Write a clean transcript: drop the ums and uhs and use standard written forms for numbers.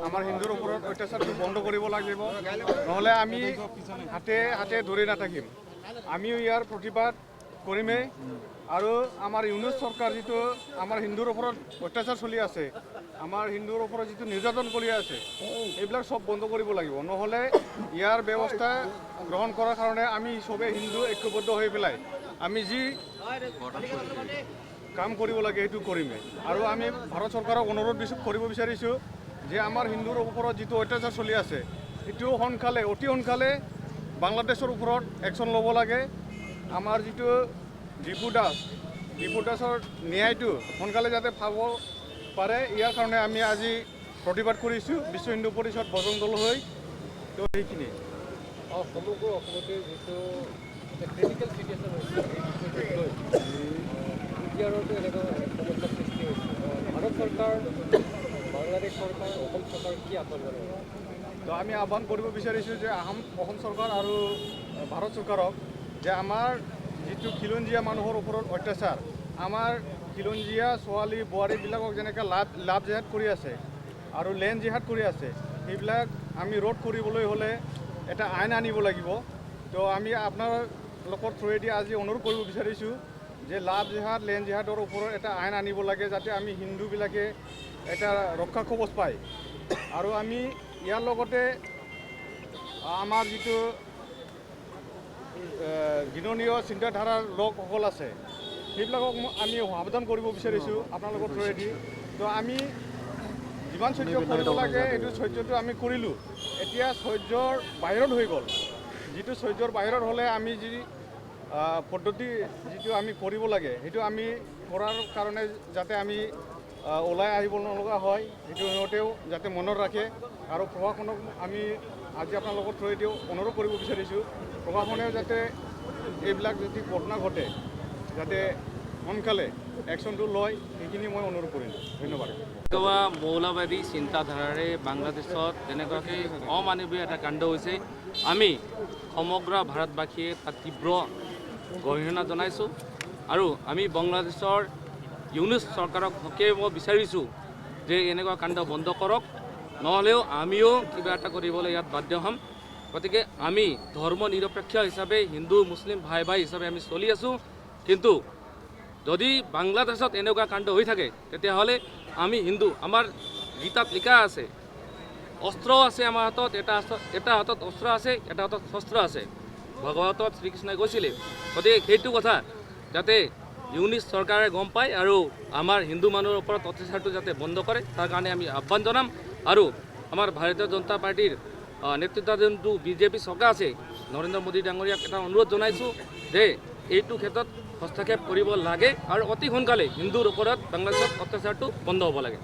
আমাৰ হিন্দুৰ ওপৰত অত্যাচাৰটো বন্ধ কৰিব লাগিব, নহ'লে আমি হাতে হাতে ধৰি নাথাকিম। আমিও ইয়াৰ প্ৰতিবাদ কৰিমেই। আৰু আমাৰ ইউনুছ চৰকাৰ যিটো আমাৰ হিন্দুৰ ওপৰত অত্যাচাৰ চলি আছে, আমাৰ হিন্দুৰ ওপৰত যিটো নিৰ্যাতন কৰি আছে, এইবিলাক চব বন্ধ কৰিব লাগিব। নহ'লে ইয়াৰ ব্যৱস্থা গ্ৰহণ কৰাৰ কাৰণে আমি চবেই হিন্দু ঐক্যবদ্ধ হৈ পেলাই আমি যি কাম কৰিব লাগে সেইটো কৰিমেই। আৰু আমি ভাৰত চৰকাৰক অনুৰোধ কৰিব বিচাৰিছোঁ যে আমাৰ হিন্দুৰ ওপৰত যিটো অত্যাচাৰ চলি আছে, এইটো সোনকালে অতি সোনকালে বাংলাদেশৰ ওপৰত একশ্যন ল'ব লাগে। আমাৰ যিটো ডিপু দাসৰ ন্যায়টো সোনকালে যাতে পাব পাৰে, ইয়াৰ কাৰণে আমি আজি প্ৰতিবাদ কৰিছোঁ বিশ্ব হিন্দু পৰিষদ বজৰং দল হৈ। তো সেইখিনি সমগ্ৰ অসমতে যিটো ক্ৰিটিকেল চিটুৱেশ্যন হৈছে, কুচবিহাৰতো এনেকুৱা সমস্যাৰ সৃষ্টি হৈছে। ভাৰত চৰকাৰ, বাংলাদেশ চৰকাৰ, অসম চৰকাৰ কি আহ্বান জনাব? তো আমি আহ্বান কৰিব বিচাৰিছোঁ যে অসম চৰকাৰ আৰু ভাৰত চৰকাৰক যে আমাৰ যিটো খিলঞ্জীয়া মানুহৰ ওপৰত অত্যাচাৰ, আমাৰ খিলঞ্জীয়া ছোৱালী বোৱাৰীবিলাকক যেনেকৈ লাভ জেহাদ কৰি আছে আৰু লেণ্ড জেহাদ কৰি আছে, সেইবিলাক আমি ৰোধ কৰিবলৈ হ'লে এটা আইন আনিব লাগিব। তো আমি আপোনালোকৰ থ্ৰুৱেদি আজি অনুৰোধ কৰিব বিচাৰিছোঁ যে লাভ জেহাদ লেণ্ড জেহাদৰ ওপৰত এটা আইন আনিব লাগে, যাতে আমি হিন্দুবিলাকে এটা ৰক্ষা কৱচ পায়। আৰু আমি ইয়াৰ লগতে আমাৰ যিটো ঘৃণনীয় চিন্তাধাৰাৰ লোকসকল আছে, সেইবিলাকক আমি সাৱধান কৰিব বিচাৰিছোঁ আপোনালোকৰ থ্ৰুৱেদি। তো আমি যিমান সহ্য কৰিব লাগে এইটো সহ্যটো আমি কৰিলোঁ, এতিয়া সহ্যৰ বাহিৰত হৈ গ'ল। যিটো সহ্যৰ বাহিৰত হ'লে আমি যি পদ্ধতি যিটো আমি কৰিব লাগে, সেইটো আমি কৰাৰ কাৰণে যাতে আমি ওলাই আহিব নলগা হয়, সেইটো সিহঁতেও যাতে মনত ৰাখে। আৰু প্ৰশাসনক আমি আজি আপোনালোকৰ থ্ৰুৱেদিও অনুৰোধ কৰিব বিচাৰিছোঁ, প্ৰশাসনেও যাতে এইবিলাক যদি ঘটনা ঘটে যাতে সোনকালে একশ্যনটো লয়, সেইখিনি মই অনুৰোধ কৰিলোঁ। ধন্যবাদ। মৌলবাদী চিন্তাধাৰাৰে বাংলাদেশত তেনেকুৱাকৈ অমানৱীয় এটা কাণ্ড হৈছে। আমি সমগ্ৰ ভাৰতবাসীয়ে তাক তীব্ৰ গৰিহণা জনাইছোঁ আৰু আমি বাংলাদেশৰ ইউনুছ চৰকাৰক সকীয়াব বিচাৰিছোঁ যে এনেকুৱা কাণ্ড বন্ধ কৰক, নহ'লেও আমিও কিবা এটা কৰিবলৈ ইয়াত বাধ্য হ'ম। গতিকে আমি ধৰ্ম নিৰপেক্ষ হিচাপে হিন্দু মুছলিম ভাই হিচাপে আমি চলি আছোঁ। কিন্তু যদি বাংলাদেশত এনেকুৱা কাণ্ড হৈ থাকে তেতিয়াহ'লে আমি হিন্দু, আমাৰ গীতাত লিখা আছে, অস্ত্ৰ আছে আমাৰ হাতত, এটা হাতত অস্ত্ৰ আছে, এটা হাতত শস্ত্ৰ আছে, ভগৱতত শ্ৰীকৃষ্ণই কৈছিলে। গতিকে সেইটো কথা যাতে ইউনুছ চৰকাৰে গম পায় আৰু আমাৰ হিন্দু মানুহৰ ওপৰত অত্যাচাৰটো যাতে বন্ধ কৰে, তাৰ কাৰণে আমি আহ্বান জনাম। আৰু আমাৰ ভাৰতীয় জনতা পাৰ্টিৰ নেতৃত্বাধীনটো বিজেপি চৰকাৰ আছে, নৰেন্দ্ৰ মোদী ডাঙৰীয়াক এটা অনুৰোধ জনাইছোঁ যে এইটো ক্ষেত্ৰত হস্তক্ষেপ কৰিব লাগে আৰু অতি সোনকালে হিন্দুৰ ওপৰত বাংলাদেশত অত্যাচাৰটো বন্ধ হ'ব লাগে।